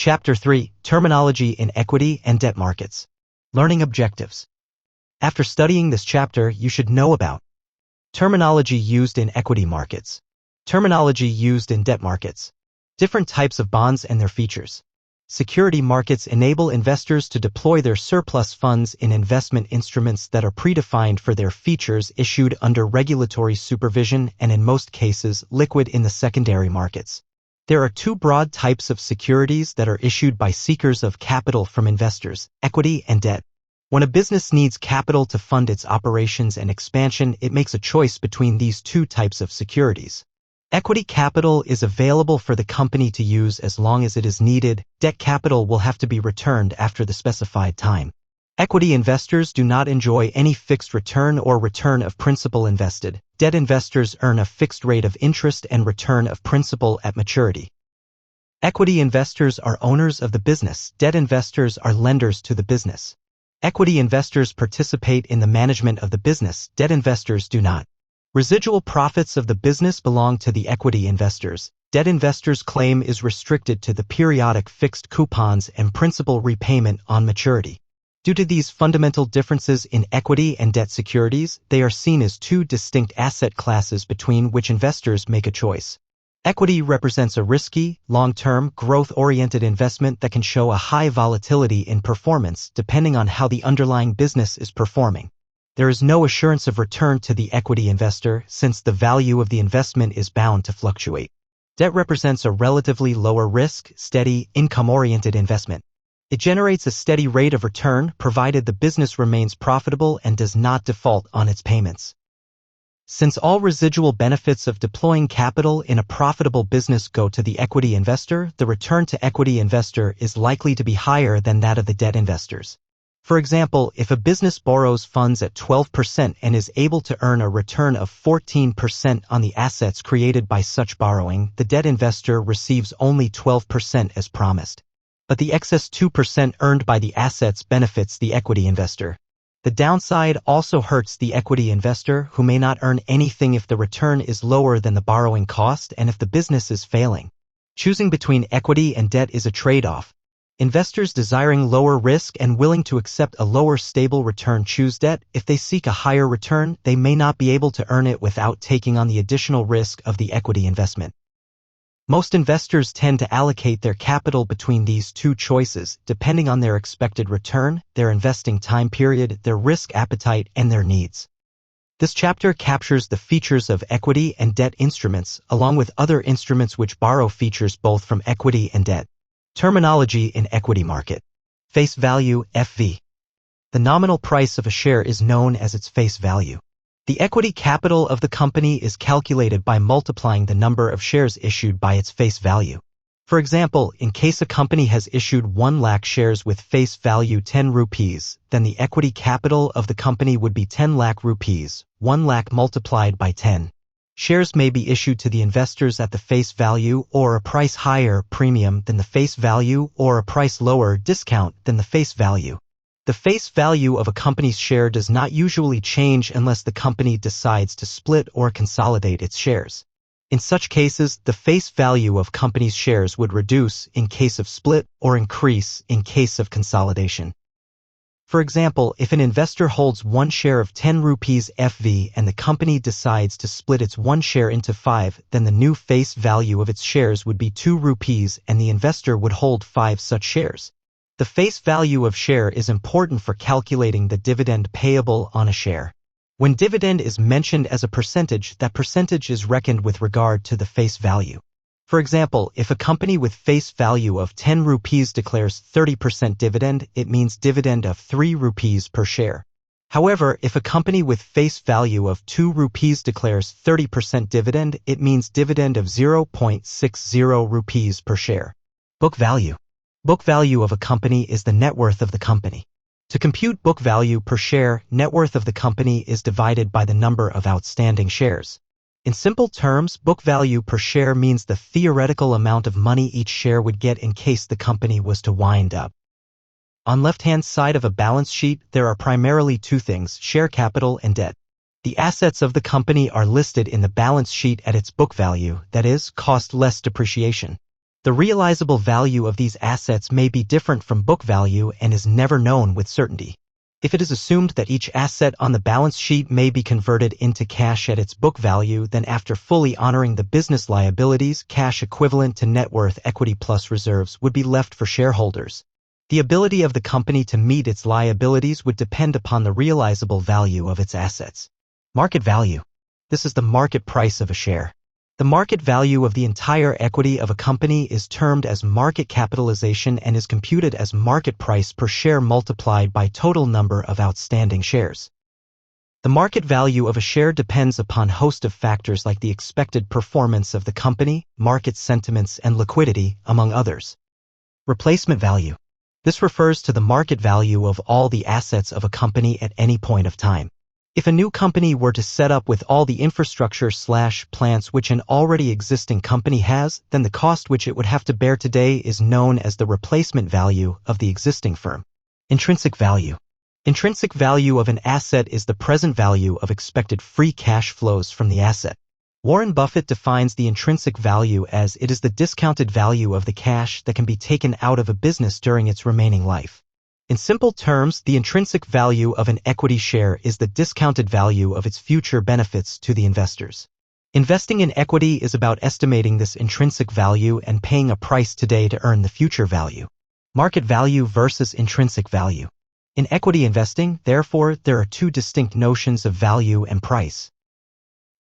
Chapter 3: Terminology in Equity and Debt Markets. Learning Objectives. After studying this chapter, you should know about terminology used in equity markets, terminology used in debt markets, different types of bonds and their features. Security markets enable investors to deploy their surplus funds in investment instruments that are predefined for their features, issued under regulatory supervision and in most cases liquid in the secondary markets. There are two broad types of securities that are issued by seekers of capital from investors: equity and debt. When a business needs capital to fund its operations and expansion, it makes a choice between these two types of securities. Equity capital is available for the company to use as long as it is needed. Debt capital will have to be returned after the specified time. Equity investors do not enjoy any fixed return or return of principal invested. Debt investors earn a fixed rate of interest and return of principal at maturity. Equity investors are owners of the business. Debt investors are lenders to the business. Equity investors participate in the management of the business. Debt investors do not. Residual profits of the business belong to the equity investors. Debt investors' claim is restricted to the periodic fixed coupons and principal repayment on maturity. Due to these fundamental differences in equity and debt securities, they are seen as two distinct asset classes between which investors make a choice. Equity represents a risky, long-term, growth-oriented investment that can show a high volatility in performance depending on how the underlying business is performing. There is no assurance of return to the equity investor since the value of the investment is bound to fluctuate. Debt represents a relatively lower risk, steady, income-oriented investment. It generates a steady rate of return provided the business remains profitable and does not default on its payments. Since all residual benefits of deploying capital in a profitable business go to the equity investor, the return to equity investor is likely to be higher than that of the debt investors. For example, if a business borrows funds at 12% and is able to earn a return of 14% on the assets created by such borrowing, the debt investor receives only 12% as promised. But the excess 2% earned by the assets benefits the equity investor. The downside also hurts the equity investor, who may not earn anything if the return is lower than the borrowing cost and if the business is failing. Choosing between equity and debt is a trade-off. Investors desiring lower risk and willing to accept a lower stable return choose debt. If they seek a higher return, they may not be able to earn it without taking on the additional risk of the equity investment. Most investors tend to allocate their capital between these two choices, depending on their expected return, their investing time period, their risk appetite, and their needs. This chapter captures the features of equity and debt instruments, along with other instruments which borrow features both from equity and debt. Terminology in equity market. Face value, FV. The nominal price of a share is known as its face value. The equity capital of the company is calculated by multiplying the number of shares issued by its face value. For example, in case a company has issued 1 lakh shares with face value 10 rupees, then the equity capital of the company would be 10 lakh rupees, 1 lakh multiplied by 10. Shares may be issued to the investors at the face value or a price higher premium than the face value or a price lower discount than the face value. The face value of a company's share does not usually change unless the company decides to split or consolidate its shares. In such cases, the face value of company's shares would reduce in case of split or increase in case of consolidation. For example, if an investor holds 1 share of 10 rupees FV and the company decides to split its 1 share into 5, then the new face value of its shares would be 2 rupees and the investor would hold 5 such shares. The face value of share is important for calculating the dividend payable on a share. When dividend is mentioned as a percentage, that percentage is reckoned with regard to the face value. For example, if a company with face value of 10 rupees declares 30% dividend, it means dividend of 3 rupees per share. However, if a company with face value of 2 rupees declares 30% dividend, it means dividend of 0.60 rupees per share. Book value. Book value of a company is the net worth of the company. To compute book value per share, net worth of the company is divided by the number of outstanding shares. In simple terms, book value per share means the theoretical amount of money each share would get in case the company was to wind up. On left-hand side of a balance sheet, there are primarily two things: share capital and debt. The assets of the company are listed in the balance sheet at its book value, that is, cost less depreciation. The realizable value of these assets may be different from book value and is never known with certainty. If it is assumed that each asset on the balance sheet may be converted into cash at its book value, then after fully honoring the business liabilities, cash equivalent to net worth equity plus reserves would be left for shareholders. The ability of the company to meet its liabilities would depend upon the realizable value of its assets. Market value. This is the market price of a share. The market value of the entire equity of a company is termed as market capitalization and is computed as market price per share multiplied by total number of outstanding shares. The market value of a share depends upon a host of factors like the expected performance of the company, market sentiments, and liquidity, among others. Replacement value. This refers to the market value of all the assets of a company at any point of time. If a new company were to set up with all the infrastructure/plants which an already existing company has, then the cost which it would have to bear today is known as the replacement value of the existing firm. Intrinsic value. Intrinsic value of an asset is the present value of expected free cash flows from the asset. Warren Buffett defines the intrinsic value as it is the discounted value of the cash that can be taken out of a business during its remaining life. In simple terms, the intrinsic value of an equity share is the discounted value of its future benefits to the investors. Investing in equity is about estimating this intrinsic value and paying a price today to earn the future value. Market value versus intrinsic value. In equity investing, therefore, there are two distinct notions of value and price.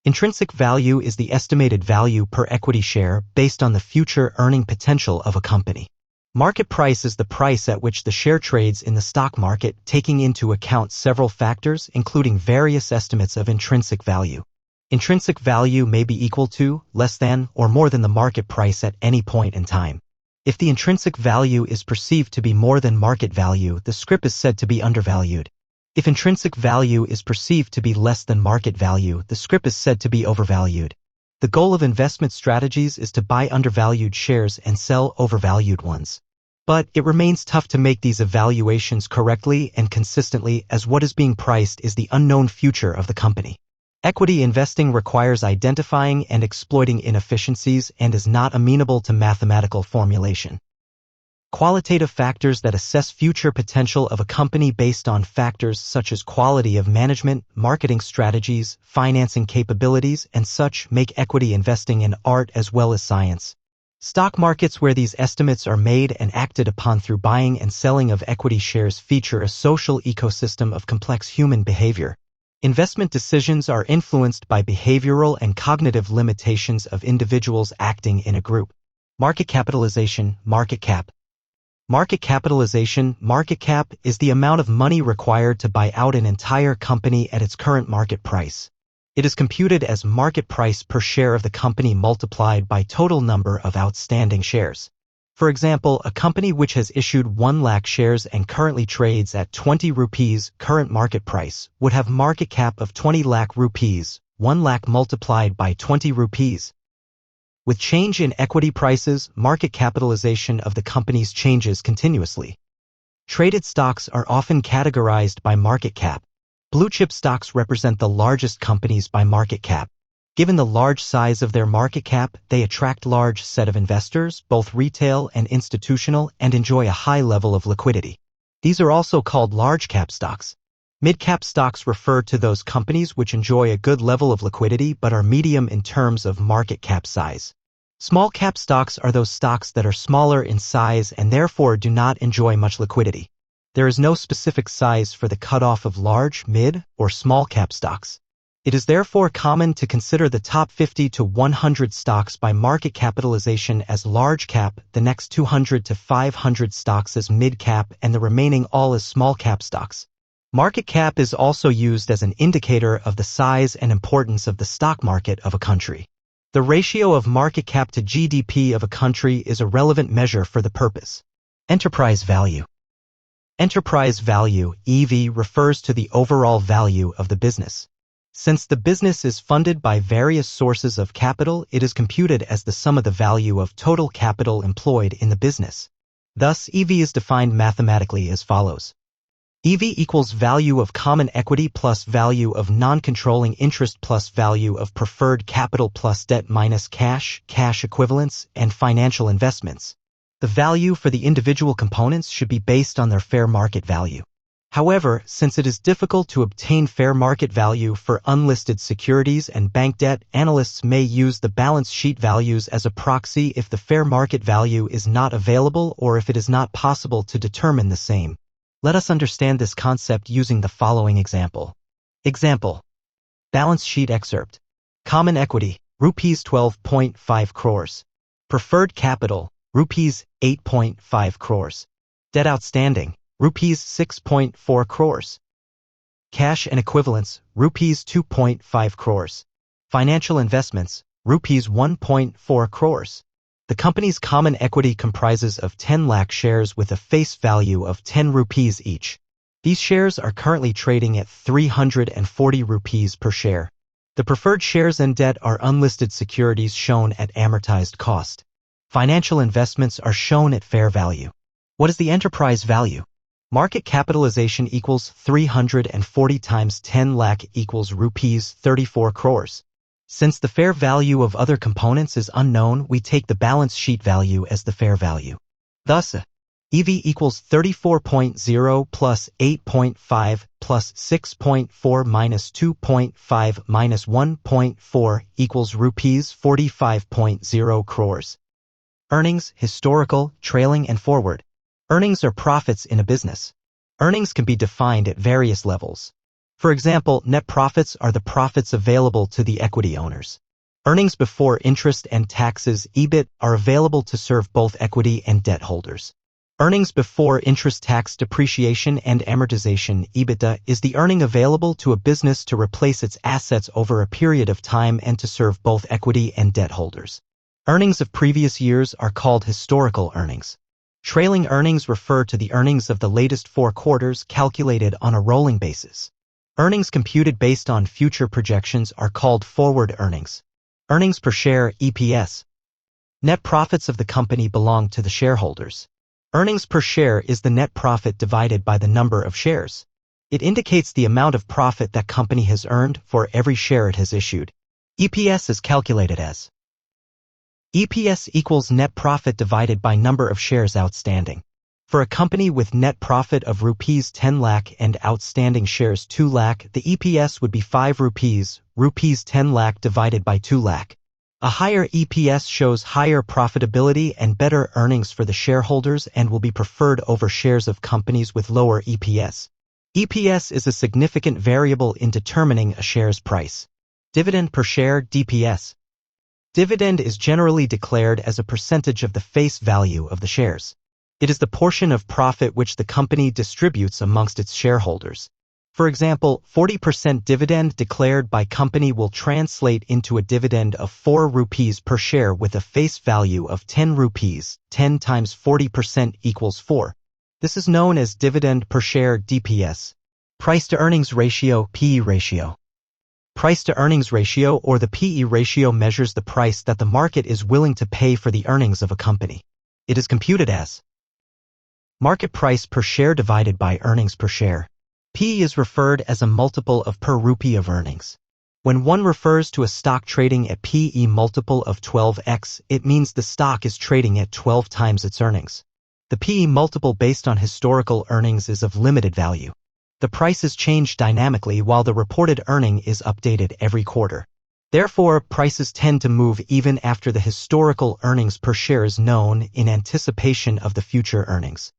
Intrinsic value is the estimated value per equity share based on the future earning potential of a company. Market price is the price at which the share trades in the stock market, taking into account several factors, including various estimates of intrinsic value. Intrinsic value may be equal to, less than, or more than the market price at any point in time. If the intrinsic value is perceived to be more than market value, the scrip is said to be undervalued. If intrinsic value is perceived to be less than market value, the scrip is said to be overvalued. The goal of investment strategies is to buy undervalued shares and sell overvalued ones. But it remains tough to make these evaluations correctly and consistently, as what is being priced is the unknown future of the company. Equity investing requires identifying and exploiting inefficiencies and is not amenable to mathematical formulation. Qualitative factors that assess future potential of a company based on factors such as quality of management, marketing strategies, financing capabilities, and such make equity investing an art as well as science. Stock markets where these estimates are made and acted upon through buying and selling of equity shares feature a social ecosystem of complex human behavior. Investment decisions are influenced by behavioral and cognitive limitations of individuals acting in a group. Market capitalization, market cap. Market capitalization, market cap, is the amount of money required to buy out an entire company at its current market price. It is computed as market price per share of the company multiplied by total number of outstanding shares. For example, a company which has issued 1 lakh shares and currently trades at 20 rupees current market price would have market cap of 20 lakh rupees, 1 lakh multiplied by 20 rupees. With change in equity prices, market capitalization of the companies changes continuously. Traded stocks are often categorized by market cap. Blue-chip stocks represent the largest companies by market cap. Given the large size of their market cap, they attract large set of investors, both retail and institutional, and enjoy a high level of liquidity. These are also called large-cap stocks. Mid-cap stocks refer to those companies which enjoy a good level of liquidity but are medium in terms of market cap size. Small-cap stocks are those stocks that are smaller in size and therefore do not enjoy much liquidity. There is no specific size for the cutoff of large, mid, or small-cap stocks. It is therefore common to consider the top 50 to 100 stocks by market capitalization as large cap, the next 200 to 500 stocks as mid-cap, and the remaining all as small-cap stocks. Market cap is also used as an indicator of the size and importance of the stock market of a country. The ratio of market cap to GDP of a country is a relevant measure for the purpose. Enterprise value. Enterprise value, EV, refers to the overall value of the business. Since the business is funded by various sources of capital, it is computed as the sum of the value of total capital employed in the business. Thus, EV is defined mathematically as follows. EV equals value of common equity plus value of non-controlling interest plus value of preferred capital plus debt minus cash, cash equivalents, and financial investments. The value for the individual components should be based on their fair market value. However, since it is difficult to obtain fair market value for unlisted securities and bank debt, analysts may use the balance sheet values as a proxy if the fair market value is not available or if it is not possible to determine the same. Let us understand this concept using the following example. Example. Balance sheet excerpt. Common equity, Rs 12.5 crores. Preferred capital, Rs 8.5 crores. Debt outstanding, Rs 6.4 crores. Cash and equivalents, Rs 2.5 crores. Financial investments, Rs 1.4 crores. The company's common equity comprises of 10 lakh shares with a face value of 10 rupees each. These shares are currently trading at 340 rupees per share. The preferred shares and debt are unlisted securities shown at amortized cost. Financial investments are shown at fair value. What is the enterprise value? Market capitalization equals 340 times 10 lakh equals Rs 34 crores. Since the fair value of other components is unknown, we take the balance sheet value as the fair value. Thus, EV equals 34.0 plus 8.5 plus 6.4 minus 2.5 minus 1.4 equals Rs 45.0 crores. Earnings, historical, trailing, and forward. Earnings are profits in a business. Earnings can be defined at various levels. For example, net profits are the profits available to the equity owners. Earnings before interest and taxes, EBIT, are available to serve both equity and debt holders. Earnings before interest, tax, depreciation, and amortization, EBITDA, is the earning available to a business to replace its assets over a period of time and to serve both equity and debt holders. Earnings of previous years are called historical earnings. Trailing earnings refer to the earnings of the latest 4 quarters calculated on a rolling basis. Earnings computed based on future projections are called forward earnings. Earnings per share, EPS. Net profits of the company belong to the shareholders. Earnings per share is the net profit divided by the number of shares. It indicates the amount of profit that company has earned for every share it has issued. EPS is calculated as EPS equals net profit divided by number of shares outstanding. For a company with net profit of Rs 10 lakh and outstanding shares 2 lakh, the EPS would be 5 rupees, Rs 10 lakh divided by 2 lakh. A higher EPS shows higher profitability and better earnings for the shareholders and will be preferred over shares of companies with lower EPS. EPS is a significant variable in determining a share's price. Dividend per share, DPS. Dividend is generally declared as a percentage of the face value of the shares. It is the portion of profit which the company distributes amongst its shareholders. For example, 40% dividend declared by company will translate into a dividend of 4 rupees per share with a face value of 10 rupees. 10 times 40% equals 4. This is known as dividend per share, DPS. Price to earnings ratio, PE ratio. Price to earnings ratio or the PE ratio measures the price that the market is willing to pay for the earnings of a company. It is computed as market price per share divided by earnings per share. PE is referred as a multiple of per rupee of earnings. When one refers to a stock trading at PE multiple of 12x, it means the stock is trading at 12 times its earnings. The PE multiple based on historical earnings is of limited value. The prices change dynamically while the reported earning is updated every quarter. Therefore, prices tend to move even after the historical earnings per share is known in anticipation of the future earnings.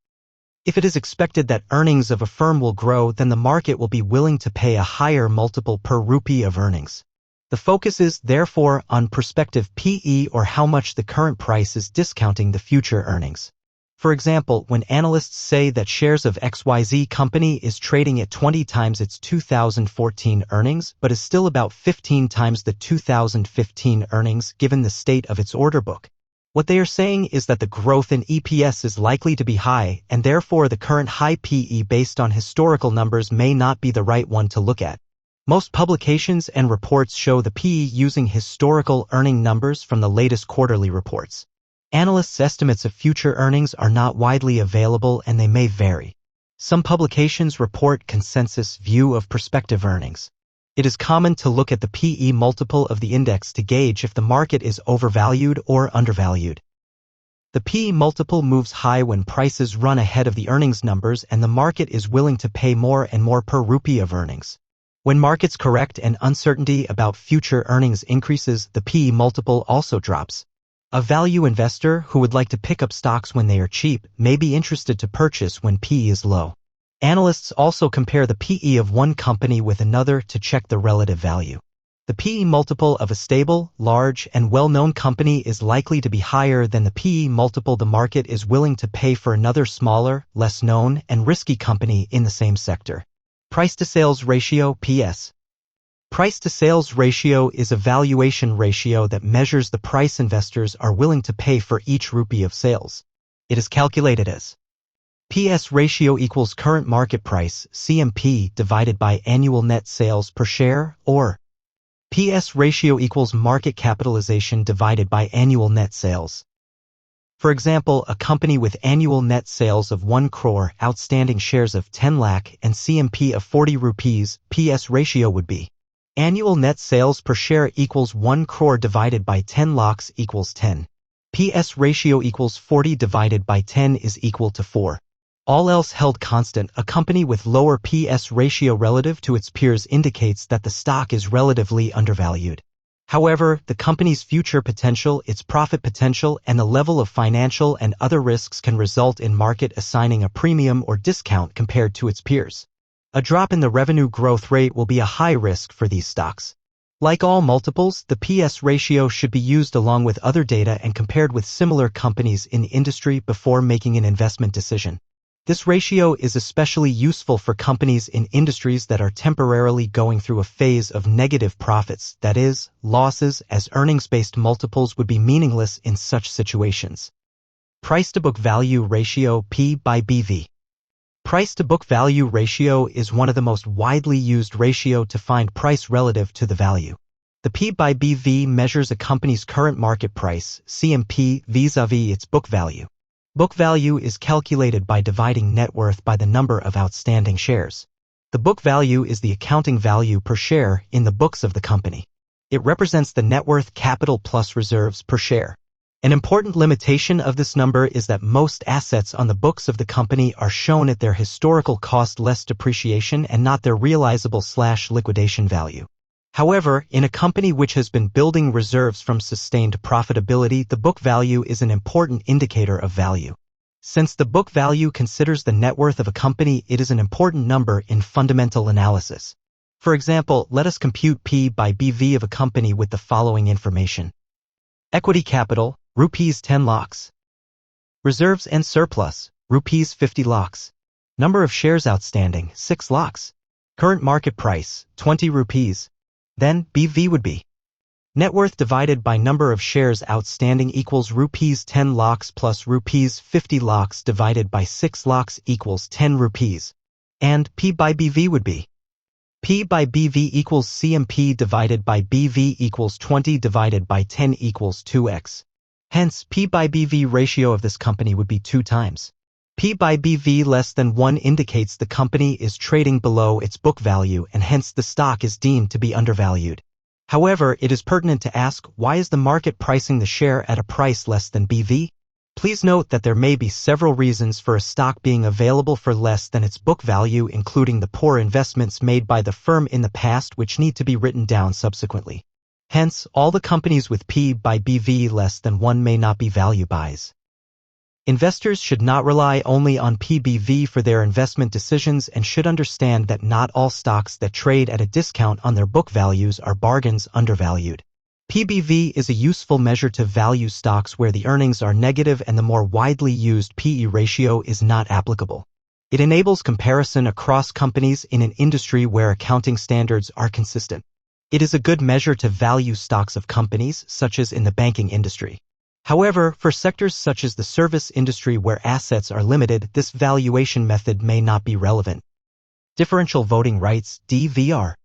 If it is expected that earnings of a firm will grow, then the market will be willing to pay a higher multiple per rupee of earnings. The focus is, therefore, on prospective PE or how much the current price is discounting the future earnings. For example, when analysts say that shares of XYZ company is trading at 20 times its 2014 earnings but is still about 15 times the 2015 earnings given the state of its order book, what they are saying is that the growth in EPS is likely to be high, and therefore the current high PE based on historical numbers may not be the right one to look at. Most publications and reports show the PE using historical earning numbers from the latest quarterly reports. Analysts' estimates of future earnings are not widely available and they may vary. Some publications report consensus view of prospective earnings. It is common to look at the PE multiple of the index to gauge if the market is overvalued or undervalued. The PE multiple moves high when prices run ahead of the earnings numbers and the market is willing to pay more and more per rupee of earnings. When markets correct and uncertainty about future earnings increases, the PE multiple also drops. A value investor who would like to pick up stocks when they are cheap may be interested to purchase when PE is low. Analysts also compare the PE of one company with another to check the relative value. The PE multiple of a stable, large, and well-known company is likely to be higher than the PE multiple the market is willing to pay for another smaller, less known, and risky company in the same sector. Price-to-sales ratio (PS). Price-to-sales ratio is a valuation ratio that measures the price investors are willing to pay for each rupee of sales. It is calculated as PS ratio equals current market price, CMP, divided by annual net sales per share, or PS ratio equals market capitalization divided by annual net sales. For example, a company with annual net sales of 1 crore, outstanding shares of 10 lakh, and CMP of 40 rupees, PS ratio would be annual net sales per share equals 1 crore divided by 10 lakhs equals 10. PS ratio equals 40 divided by 10 is equal to 4. All else held constant, a company with lower PS ratio relative to its peers indicates that the stock is relatively undervalued. However, the company's future potential, its profit potential, and the level of financial and other risks can result in market assigning a premium or discount compared to its peers. A drop in the revenue growth rate will be a high risk for these stocks. Like all multiples, the PS ratio should be used along with other data and compared with similar companies in the industry before making an investment decision. This ratio is especially useful for companies in industries that are temporarily going through a phase of negative profits, that is, losses, as earnings-based multiples would be meaningless in such situations. Price-to-book value ratio P/BV. Price-to-book value ratio is one of the most widely used ratio to find price relative to the value. The P/BV measures a company's current market price, CMP, vis-a-vis its book value. Book value is calculated by dividing net worth by the number of outstanding shares. The book value is the accounting value per share in the books of the company. It represents the net worth capital plus reserves per share. An important limitation of this number is that most assets on the books of the company are shown at their historical cost less depreciation and not their realizable/liquidation value. However, in a company which has been building reserves from sustained profitability, the book value is an important indicator of value. Since the book value considers the net worth of a company, it is an important number in fundamental analysis. For example, let us compute P/BV of a company with the following information. Equity capital, rupees 10 lakhs. Reserves and surplus, rupees 50 lakhs. Number of shares outstanding, 6 lakhs. Current market price, 20 rupees. Then, BV would be net worth divided by number of shares outstanding equals rupees 10 lakhs plus rupees 50 lakhs divided by 6 lakhs equals 10 rupees. And P/BV would be P/BV equals CMP divided by BV equals 20 divided by 10 equals 2x. Hence, P/BV ratio of this company would be 2 times. P/BV less than 1 indicates the company is trading below its book value and hence the stock is deemed to be undervalued. However, it is pertinent to ask, why is the market pricing the share at a price less than BV? Please note that there may be several reasons for a stock being available for less than its book value, including the poor investments made by the firm in the past which need to be written down subsequently. Hence, all the companies with P/BV less than 1 may not be value buys. Investors should not rely only on P/BV for their investment decisions and should understand that not all stocks that trade at a discount on their book values are bargains undervalued. P/BV is a useful measure to value stocks where the earnings are negative and the more widely used PE ratio is not applicable. It enables comparison across companies in an industry where accounting standards are consistent. It is a good measure to value stocks of companies, such as in the banking industry. However, for sectors such as the service industry where assets are limited, this valuation method may not be relevant. Differential voting rights, DVR.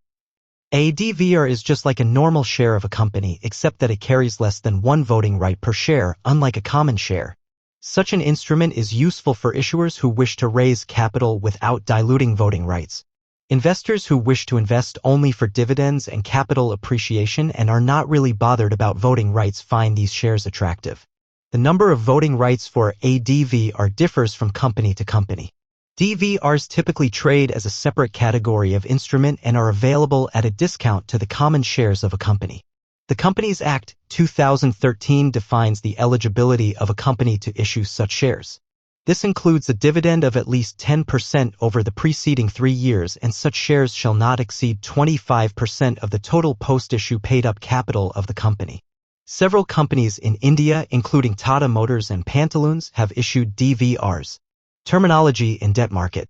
A DVR is just like a normal share of a company, except that it carries less than 1 voting right per share, unlike a common share. Such an instrument is useful for issuers who wish to raise capital without diluting voting rights. Investors who wish to invest only for dividends and capital appreciation and are not really bothered about voting rights find these shares attractive. The number of voting rights for a DVR differs from company to company. DVRs typically trade as a separate category of instrument and are available at a discount to the common shares of a company. The Companies Act, 2013 defines the eligibility of a company to issue such shares. This includes a dividend of at least 10% over the preceding 3 years, and such shares shall not exceed 25% of the total post-issue paid-up capital of the company. Several companies in India, including Tata Motors and Pantaloons, have issued DVRs. Terminology in debt market.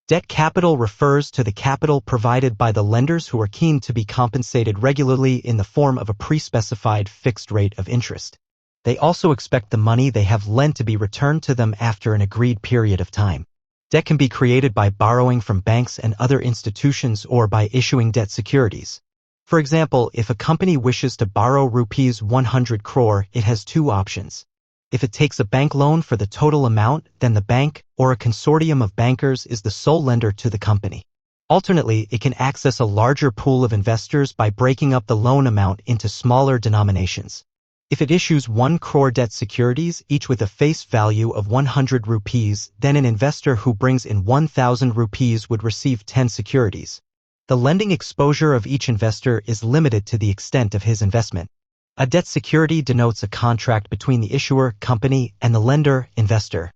Debt capital refers to the capital provided by the lenders who are keen to be compensated regularly in the form of a pre-specified fixed rate of interest. They also expect the money they have lent to be returned to them after an agreed period of time. Debt can be created by borrowing from banks and other institutions or by issuing debt securities. For example, if a company wishes to borrow rupees 100 crore, it has two options. If it takes a bank loan for the total amount, then the bank, or a consortium of bankers, is the sole lender to the company. Alternately, it can access a larger pool of investors by breaking up the loan amount into smaller denominations. If it issues 1 crore debt securities, each with a face value of 100 rupees, then an investor who brings in 1,000 rupees would receive 10 securities. The lending exposure of each investor is limited to the extent of his investment. A debt security denotes a contract between the issuer, company, and the lender, investor,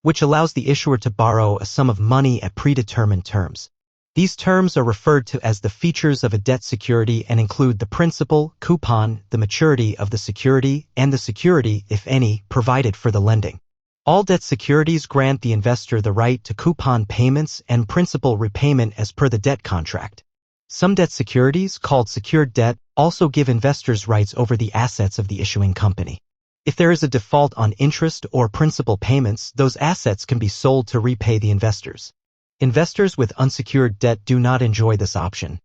which allows the issuer to borrow a sum of money at predetermined terms. These terms are referred to as the features of a debt security and include the principal, coupon, the maturity of the security, and the security, if any, provided for the lending. All debt securities grant the investor the right to coupon payments and principal repayment as per the debt contract. Some debt securities, called secured debt, also give investors rights over the assets of the issuing company. If there is a default on interest or principal payments, those assets can be sold to repay the investors. Investors with unsecured debt do not enjoy this option.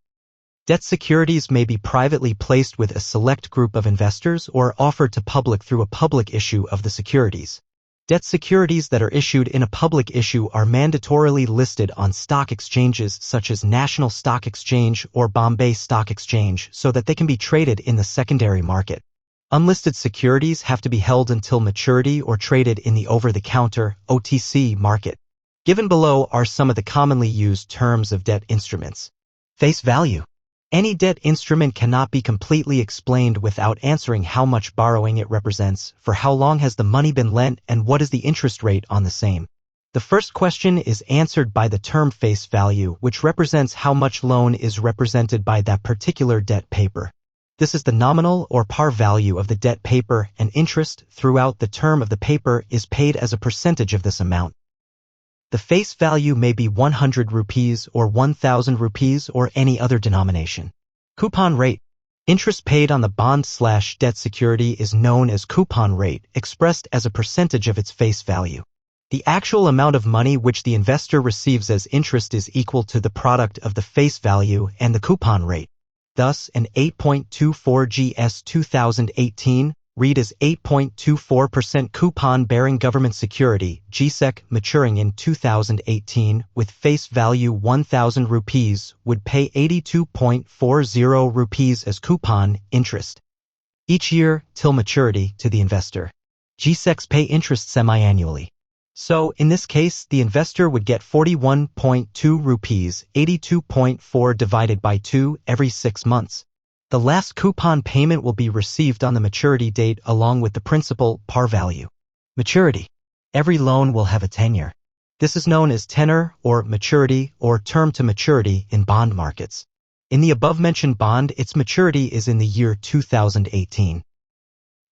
Debt securities may be privately placed with a select group of investors or offered to public through a public issue of the securities. Debt securities that are issued in a public issue are mandatorily listed on stock exchanges such as National Stock Exchange or Bombay Stock Exchange so that they can be traded in the secondary market. Unlisted securities have to be held until maturity or traded in the over-the-counter (OTC) market. Given below are some of the commonly used terms of debt instruments. Face value. Any debt instrument cannot be completely explained without answering how much borrowing it represents, for how long has the money been lent, and what is the interest rate on the same. The first question is answered by the term face value, which represents how much loan is represented by that particular debt paper. This is the nominal or par value of the debt paper, and interest throughout the term of the paper is paid as a percentage of this amount. The face value may be 100 rupees or 1,000 rupees or any other denomination. Coupon rate. Interest paid on the bond/debt security is known as coupon rate, expressed as a percentage of its face value. The actual amount of money which the investor receives as interest is equal to the product of the face value and the coupon rate. Thus, an 8.24 GS 2018 read as 8.24% coupon-bearing government security, GSEC, maturing in 2018, with face value 1,000 rupees, would pay 82.40 rupees as coupon interest each year, till maturity, to the investor. GSECs pay interest semi-annually. So, in this case, the investor would get 41.2 rupees, 82.4 divided by 2, every 6 months. The last coupon payment will be received on the maturity date along with the principal par value. Maturity. Every loan will have a tenure. This is known as tenor or maturity or term to maturity in bond markets. In the above-mentioned bond, its maturity is in the year 2018.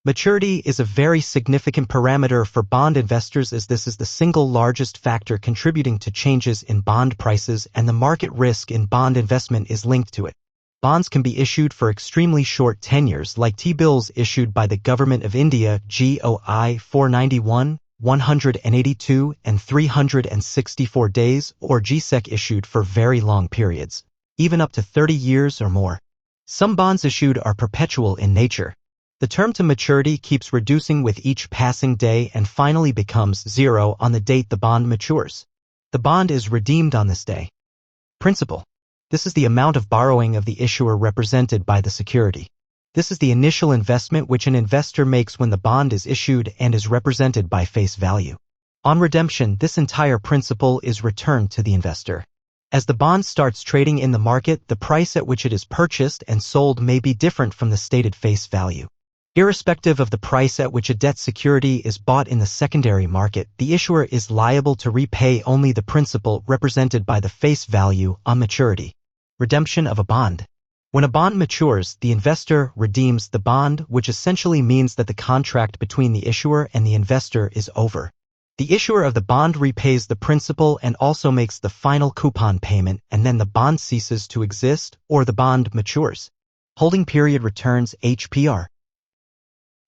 Maturity is a very significant parameter for bond investors as this is the single largest factor contributing to changes in bond prices, and the market risk in bond investment is linked to it. Bonds can be issued for extremely short tenures like T-bills issued by the Government of India GOI 491, 182 and 364 days, or GSEC issued for very long periods, even up to 30 years or more. Some bonds issued are perpetual in nature. The term to maturity keeps reducing with each passing day and finally becomes 0 on the date the bond matures. The bond is redeemed on this day. Principal. This is the amount of borrowing of the issuer represented by the security. This is the initial investment which an investor makes when the bond is issued and is represented by face value. On redemption, this entire principal is returned to the investor. As the bond starts trading in the market, the price at which it is purchased and sold may be different from the stated face value. Irrespective of the price at which a debt security is bought in the secondary market, the issuer is liable to repay only the principal represented by the face value on maturity. Redemption of a bond. When a bond matures, the investor redeems the bond, which essentially means that the contract between the issuer and the investor is over. The issuer of the bond repays the principal and also makes the final coupon payment, and then the bond ceases to exist or the bond matures. Holding period returns HPR.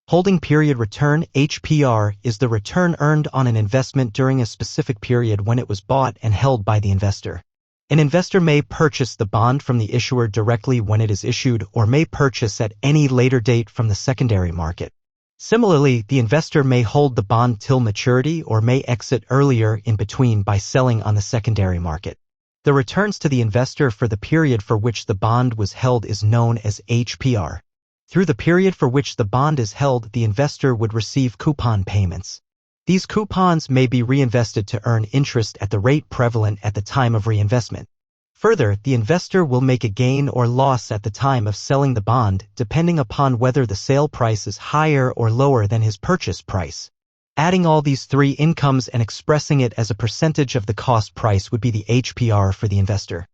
Holding period return HPR is the return earned on an investment during a specific period when it was bought and held by the investor. An investor may purchase the bond from the issuer directly when it is issued or may purchase at any later date from the secondary market. Similarly, the investor may hold the bond till maturity or may exit earlier in between by selling on the secondary market. The returns to the investor for the period for which the bond was held is known as HPR. Through the period for which the bond is held, the investor would receive coupon payments. These coupons may be reinvested to earn interest at the rate prevalent at the time of reinvestment. Further, the investor will make a gain or loss at the time of selling the bond, depending upon whether the sale price is higher or lower than his purchase price. Adding all these three incomes and expressing it as a percentage of the cost price would be the HPR for the investor.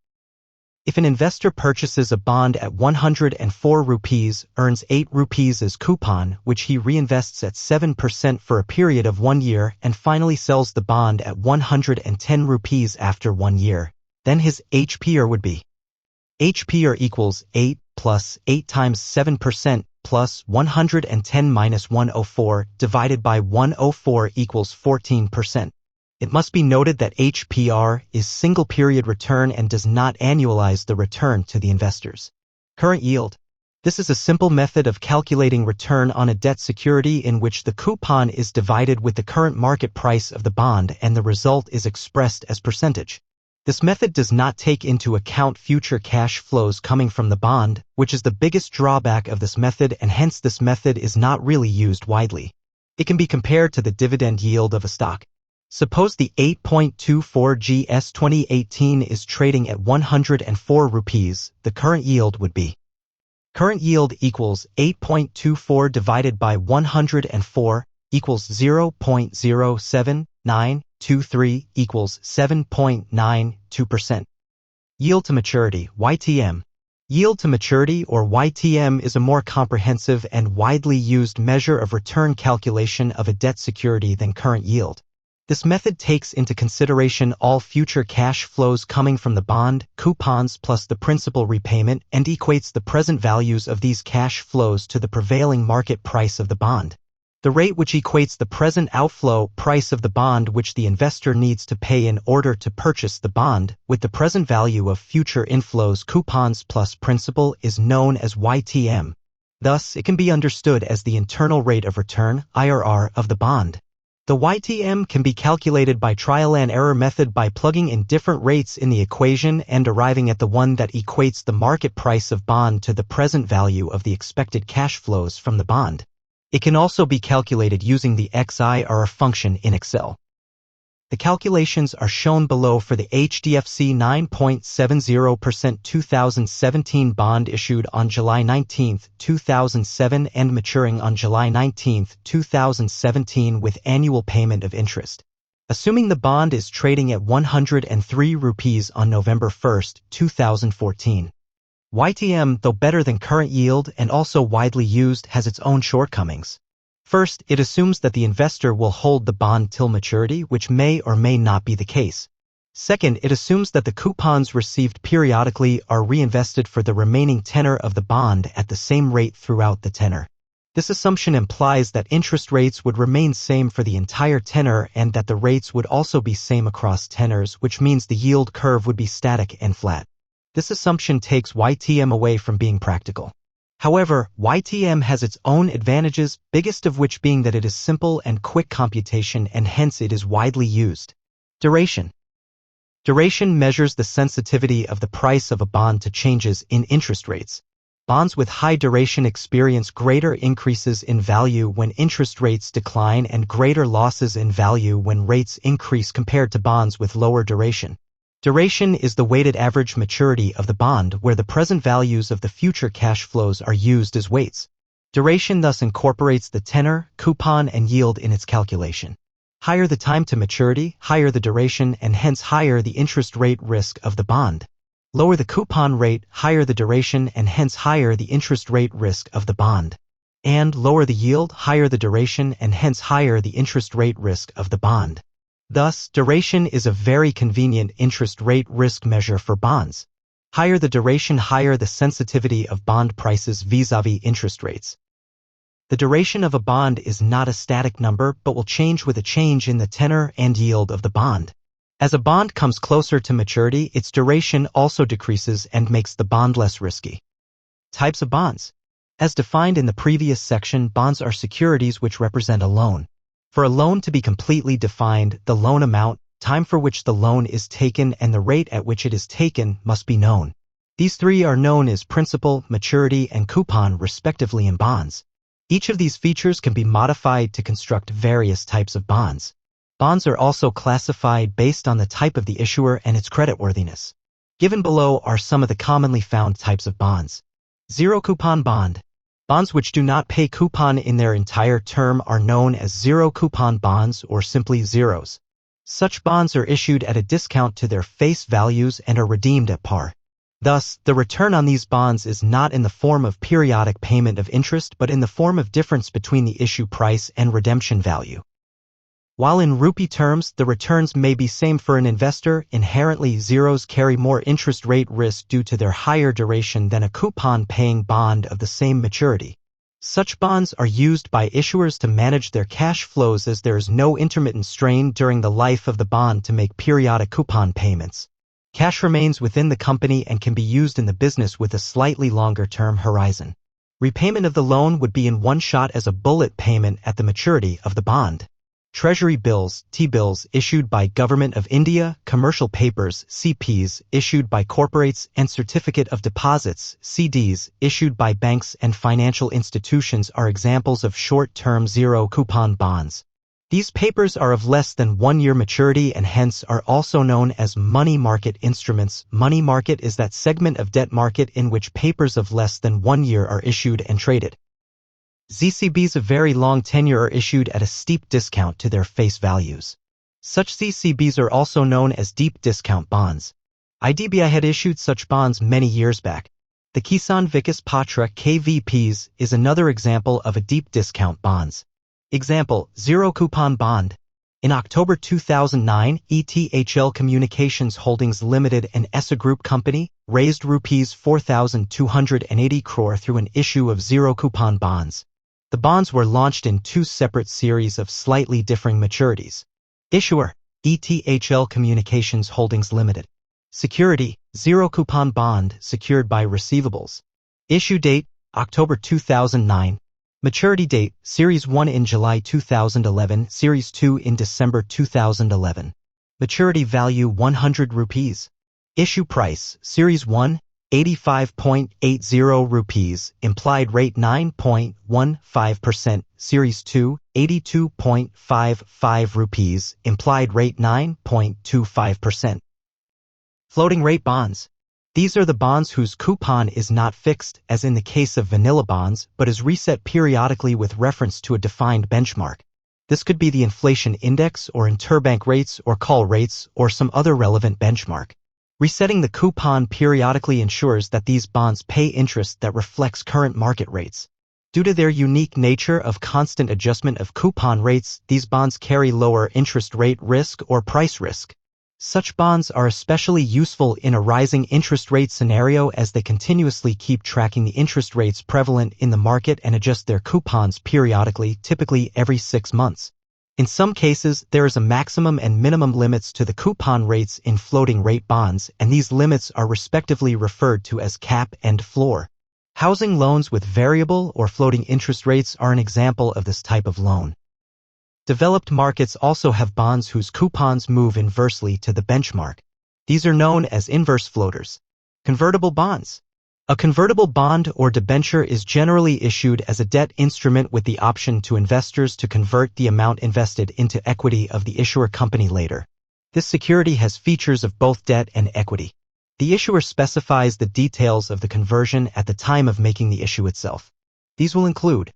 If an investor purchases a bond at 104 rupees, earns 8 rupees as coupon, which he reinvests at 7% for a period of 1 year, and finally sells the bond at 110 rupees after 1 year, then his HPR would be HPR equals 8 plus 8 times 7% plus 110 minus 104 divided by 104 equals 14%. It must be noted that HPR is single period return and does not annualize the return to the investors. Current yield. This is a simple method of calculating return on a debt security in which the coupon is divided with the current market price of the bond and the result is expressed as percentage. This method does not take into account future cash flows coming from the bond, which is the biggest drawback of this method, and hence this method is not really used widely. It can be compared to the dividend yield of a stock. Suppose the 8.24 GS 2018 is trading at 104 rupees, the current yield would be current yield equals 8.24 divided by 104 equals 0.07923 equals 7.92%. Yield to maturity, YTM. Yield to maturity or YTM is a more comprehensive and widely used measure of return calculation of a debt security than current yield. This method takes into consideration all future cash flows coming from the bond, coupons plus the principal repayment, and equates the present values of these cash flows to the prevailing market price of the bond. The rate which equates the present outflow price of the bond which the investor needs to pay in order to purchase the bond, with the present value of future inflows coupons plus principal is known as YTM. Thus, it can be understood as the internal rate of return, IRR, of the bond. The YTM can be calculated by trial and error method by plugging in different rates in the equation and arriving at the one that equates the market price of bond to the present value of the expected cash flows from the bond. It can also be calculated using the XIRR function in Excel. The calculations are shown below for the HDFC 9.70% 2017 bond issued on July 19, 2007 and maturing on July 19, 2017 with annual payment of interest. Assuming the bond is trading at 103 rupees on November 1, 2014. YTM, though better than current yield and also widely used, has its own shortcomings. First, it assumes that the investor will hold the bond till maturity, which may or may not be the case. Second, it assumes that the coupons received periodically are reinvested for the remaining tenor of the bond at the same rate throughout the tenor. This assumption implies that interest rates would remain same for the entire tenor and that the rates would also be same across tenors, which means the yield curve would be static and flat. This assumption takes YTM away from being practical. However, YTM has its own advantages, biggest of which being that it is simple and quick computation and hence it is widely used. Duration. Duration measures the sensitivity of the price of a bond to changes in interest rates. Bonds with high duration experience greater increases in value when interest rates decline and greater losses in value when rates increase compared to bonds with lower duration. Duration is the weighted average maturity of the bond where the present values of the future cash flows are used as weights. Duration thus incorporates the tenor, coupon, and yield in its calculation. Higher the time to maturity, higher the duration, and hence higher the interest rate risk of the bond. Lower the coupon rate, higher the duration, and hence higher the interest rate risk of the bond. And lower the yield, higher the duration, and hence higher the interest rate risk of the bond. Thus, duration is a very convenient interest rate risk measure for bonds. Higher the duration, higher the sensitivity of bond prices vis-à-vis interest rates. The duration of a bond is not a static number but will change with a change in the tenor and yield of the bond. As a bond comes closer to maturity, its duration also decreases and makes the bond less risky. Types of bonds. As defined in the previous section, bonds are securities which represent a loan. For a loan to be completely defined, the loan amount, time for which the loan is taken, and the rate at which it is taken must be known. These three are known as principal, maturity, and coupon respectively in bonds. Each of these features can be modified to construct various types of bonds. Bonds are also classified based on the type of the issuer and its creditworthiness. Given below are some of the commonly found types of bonds. Zero coupon bond. Bonds which do not pay coupon in their entire term are known as zero coupon bonds or simply zeros. Such bonds are issued at a discount to their face values and are redeemed at par. Thus, the return on these bonds is not in the form of periodic payment of interest but in the form of difference between the issue price and redemption value. While in rupee terms, the returns may be same for an investor, inherently zeros carry more interest rate risk due to their higher duration than a coupon-paying bond of the same maturity. Such bonds are used by issuers to manage their cash flows as there is no intermittent strain during the life of the bond to make periodic coupon payments. Cash remains within the company and can be used in the business with a slightly longer-term horizon. Repayment of the loan would be in one shot as a bullet payment at the maturity of the bond. Treasury bills, T-bills issued by Government of India, commercial papers, CPs issued by corporates, and certificate of deposits, CDs issued by banks and financial institutions are examples of short-term zero-coupon bonds. These papers are of less than 1 year maturity and hence are also known as money market instruments. Money market is that segment of debt market in which papers of less than 1 year are issued and traded. ZCBs of very long tenure are issued at a steep discount to their face values. Such ZCBs are also known as deep discount bonds. IDBI had issued such bonds many years back. The Kisan Vikas Patra KVPs is another example of a deep discount bonds. Example, zero coupon bond. In October 2009, ETHL Communications Holdings Limited, an ESA Group company, raised Rs 4,280 crore through an issue of zero coupon bonds. The bonds were launched in two separate series of slightly differing maturities. Issuer, ETHL Communications Holdings Limited. Security, zero coupon bond secured by receivables. Issue date, October 2009. Maturity date, Series 1 in July 2011, Series 2 in December 2011. Maturity value 100 rupees. Issue price, Series 1, 85.80 rupees, implied rate 9.15%, Series 2, 82.55 rupees, implied rate 9.25%. Floating rate bonds. These are the bonds whose coupon is not fixed, as in the case of vanilla bonds, but is reset periodically with reference to a defined benchmark. This could be the inflation index or interbank rates or call rates or some other relevant benchmark. Resetting the coupon periodically ensures that these bonds pay interest that reflects current market rates. Due to their unique nature of constant adjustment of coupon rates, these bonds carry lower interest rate risk or price risk. Such bonds are especially useful in a rising interest rate scenario as they continuously keep tracking the interest rates prevalent in the market and adjust their coupons periodically, typically every 6 months. In some cases, there is a maximum and minimum limits to the coupon rates in floating rate bonds, and these limits are respectively referred to as cap and floor. Housing loans with variable or floating interest rates are an example of this type of loan. Developed markets also have bonds whose coupons move inversely to the benchmark. These are known as inverse floaters. Convertible bonds. A convertible bond or debenture is generally issued as a debt instrument with the option to investors to convert the amount invested into equity of the issuer company later. This security has features of both debt and equity. The issuer specifies the details of the conversion at the time of making the issue itself. These will include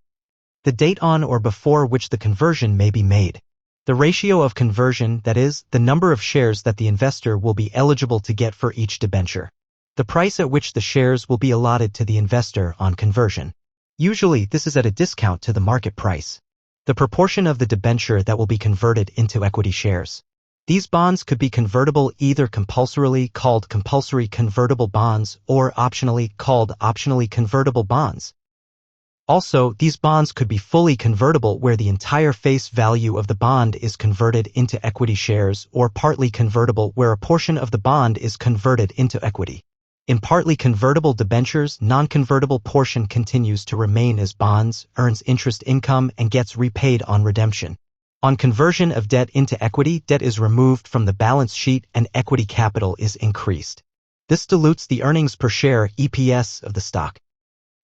the date on or before which the conversion may be made, the ratio of conversion, that is, the number of shares that the investor will be eligible to get for each debenture, the price at which the shares will be allotted to the investor on conversion. Usually, this is at a discount to the market price. The proportion of the debenture that will be converted into equity shares. These bonds could be convertible either compulsorily called compulsory convertible bonds or optionally called optionally convertible bonds. Also, these bonds could be fully convertible where the entire face value of the bond is converted into equity shares or partly convertible where a portion of the bond is converted into equity. In partly convertible debentures, non-convertible portion continues to remain as bonds, earns interest income, and gets repaid on redemption. On conversion of debt into equity, debt is removed from the balance sheet and equity capital is increased. This dilutes the earnings per share (EPS) of the stock.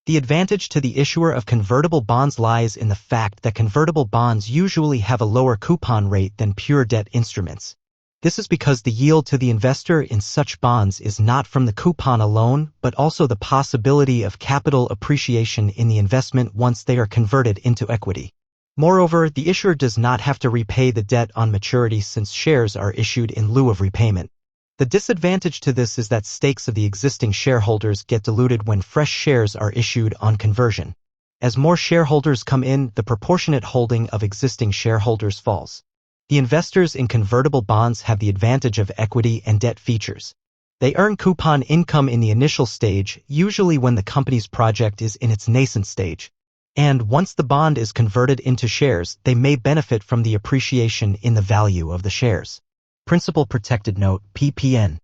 The advantage to the issuer of convertible bonds lies in the fact that convertible bonds usually have a lower coupon rate than pure debt instruments. This is because the yield to the investor in such bonds is not from the coupon alone, but also the possibility of capital appreciation in the investment once they are converted into equity. Moreover, the issuer does not have to repay the debt on maturity since shares are issued in lieu of repayment. The disadvantage to this is that stakes of the existing shareholders get diluted when fresh shares are issued on conversion. As more shareholders come in, the proportionate holding of existing shareholders falls. The investors in convertible bonds have the advantage of equity and debt features. They earn coupon income in the initial stage, usually when the company's project is in its nascent stage. And once the bond is converted into shares, they may benefit from the appreciation in the value of the shares. Principal Protected Note, PPN.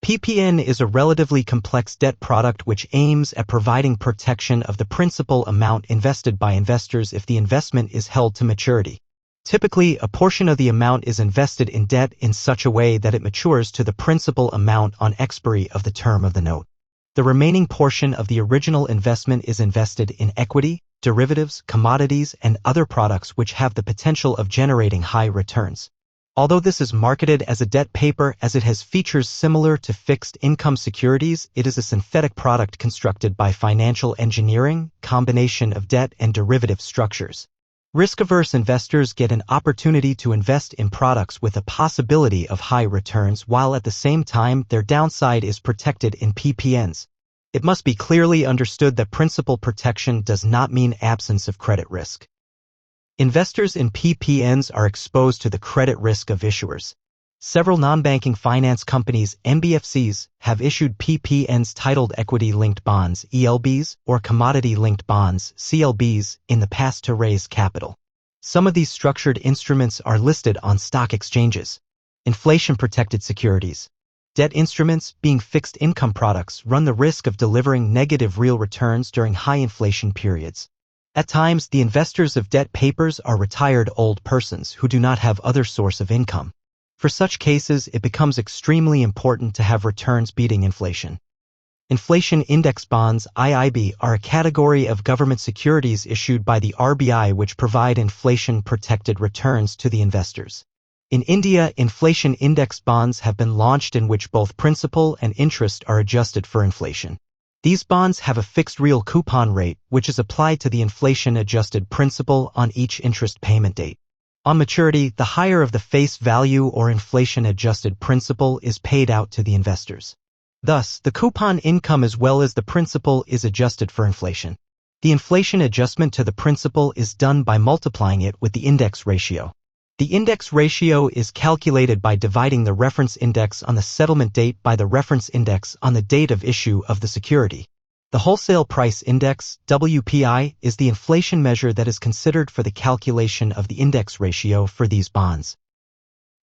PPN is a relatively complex debt product which aims at providing protection of the principal amount invested by investors if the investment is held to maturity. Typically, a portion of the amount is invested in debt in such a way that it matures to the principal amount on expiry of the term of the note. The remaining portion of the original investment is invested in equity, derivatives, commodities, and other products which have the potential of generating high returns. Although this is marketed as a debt paper as it has features similar to fixed income securities, it is a synthetic product constructed by financial engineering, combination of debt and derivative structures. Risk-averse investors get an opportunity to invest in products with a possibility of high returns while at the same time their downside is protected in PPNs. It must be clearly understood that principal protection does not mean absence of credit risk. Investors in PPNs are exposed to the credit risk of issuers. Several non-banking finance companies, NBFCs, have issued PPNs titled equity-linked bonds, ELBs, or commodity-linked bonds, CLBs, in the past to raise capital. Some of these structured instruments are listed on stock exchanges. Inflation-protected securities. Debt instruments, being fixed income products, run the risk of delivering negative real returns during high inflation periods. At times, the investors of debt papers are retired old persons who do not have other source of income. For such cases, it becomes extremely important to have returns beating inflation. Inflation Index Bonds, IIB, are a category of government securities issued by the RBI which provide inflation-protected returns to the investors. In India, inflation index bonds have been launched in which both principal and interest are adjusted for inflation. These bonds have a fixed real coupon rate, which is applied to the inflation-adjusted principal on each interest payment date. On maturity, the higher of the face value or inflation-adjusted principal is paid out to the investors. Thus, the coupon income as well as the principal is adjusted for inflation. The inflation adjustment to the principal is done by multiplying it with the index ratio. The index ratio is calculated by dividing the reference index on the settlement date by the reference index on the date of issue of the security. The wholesale price index, WPI, is the inflation measure that is considered for the calculation of the index ratio for these bonds.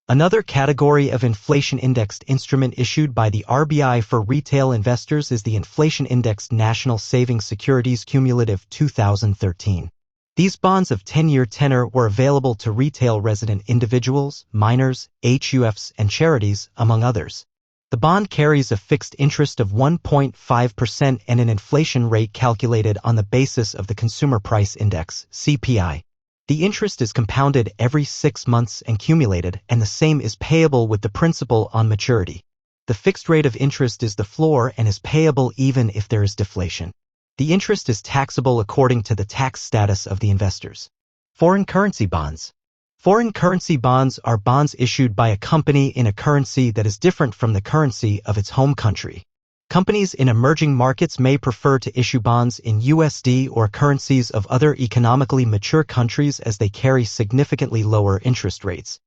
Another category of inflation-indexed instrument issued by the RBI for retail investors is the inflation-indexed National Savings Securities Cumulative 2013. These bonds of 10-year tenor were available to retail resident individuals, minors, HUFs, and charities, among others. The bond carries a fixed interest of 1.5% and an inflation rate calculated on the basis of the Consumer Price Index, CPI. The interest is compounded every 6 months and cumulated, and the same is payable with the principal on maturity. The fixed rate of interest is the floor and is payable even if there is deflation. The interest is taxable according to the tax status of the investors. Foreign currency bonds. Foreign currency bonds are bonds issued by a company in a currency that is different from the currency of its home country. Companies in emerging markets may prefer to issue bonds in USD or currencies of other economically mature countries as they carry significantly lower interest rates.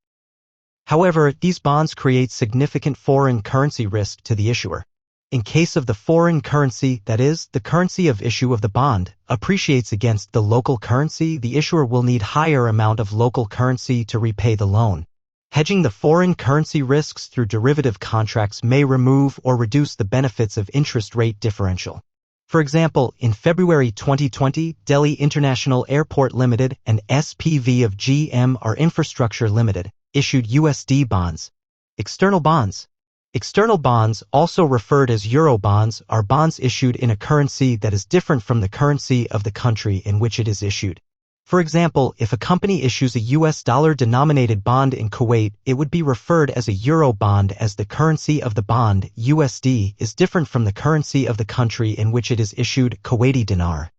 However, these bonds create significant foreign currency risk to the issuer. In case of the foreign currency, that is, the currency of issue of the bond, appreciates against the local currency, the issuer will need higher amount of local currency to repay the loan. Hedging the foreign currency risks through derivative contracts may remove or reduce the benefits of interest rate differential. For example, in February 2020, Delhi International Airport Limited, an SPV of GMR Infrastructure Limited, issued USD bonds. External bonds. External bonds, also referred as Eurobonds, are bonds issued in a currency that is different from the currency of the country in which it is issued. For example, if a company issues a US dollar-denominated bond in Kuwait, it would be referred as a Euro bond as the currency of the bond, USD, is different from the currency of the country in which it is issued, Kuwaiti dinar.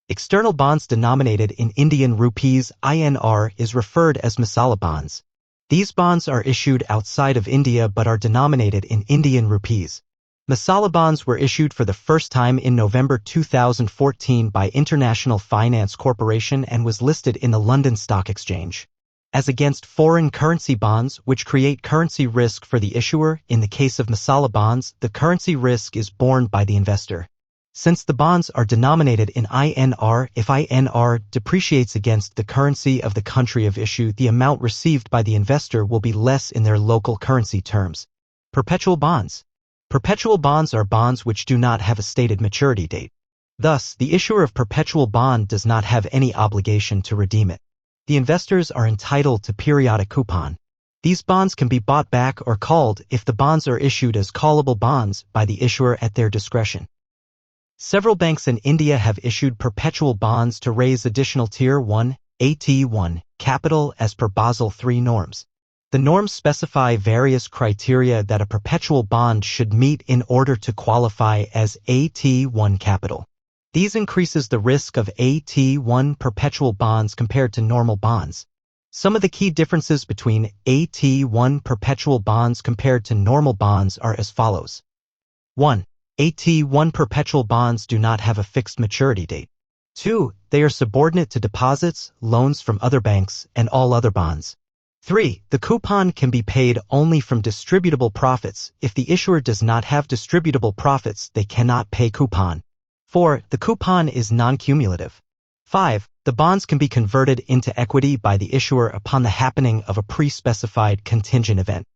External bonds denominated in Indian rupees, INR, is referred as masala bonds. These bonds are issued outside of India but are denominated in Indian rupees. Masala bonds were issued for the first time in November 2014 by International Finance Corporation and was listed in the London Stock Exchange. As against foreign currency bonds, which create currency risk for the issuer, in the case of masala bonds, the currency risk is borne by the investor. Since the bonds are denominated in INR, if INR depreciates against the currency of the country of issue, the amount received by the investor will be less in their local currency terms. Perpetual bonds. Perpetual bonds are bonds which do not have a stated maturity date. Thus, the issuer of perpetual bond does not have any obligation to redeem it. The investors are entitled to periodic coupon. These bonds can be bought back or called, if the bonds are issued as callable bonds, by the issuer at their discretion. Several banks in India have issued perpetual bonds to raise additional Tier 1, AT1, capital as per Basel III norms. The norms specify various criteria that a perpetual bond should meet in order to qualify as AT1 capital. These increases the risk of AT1 perpetual bonds compared to normal bonds. Some of the key differences between AT1 perpetual bonds compared to normal bonds are as follows. 1. AT1 perpetual bonds do not have a fixed maturity date. 2. They are subordinate to deposits, loans from other banks, and all other bonds. 3. The coupon can be paid only from distributable profits. If the issuer does not have distributable profits, they cannot pay coupon. 4. The coupon is non-cumulative. 5. The bonds can be converted into equity by the issuer upon the happening of a pre-specified contingent event.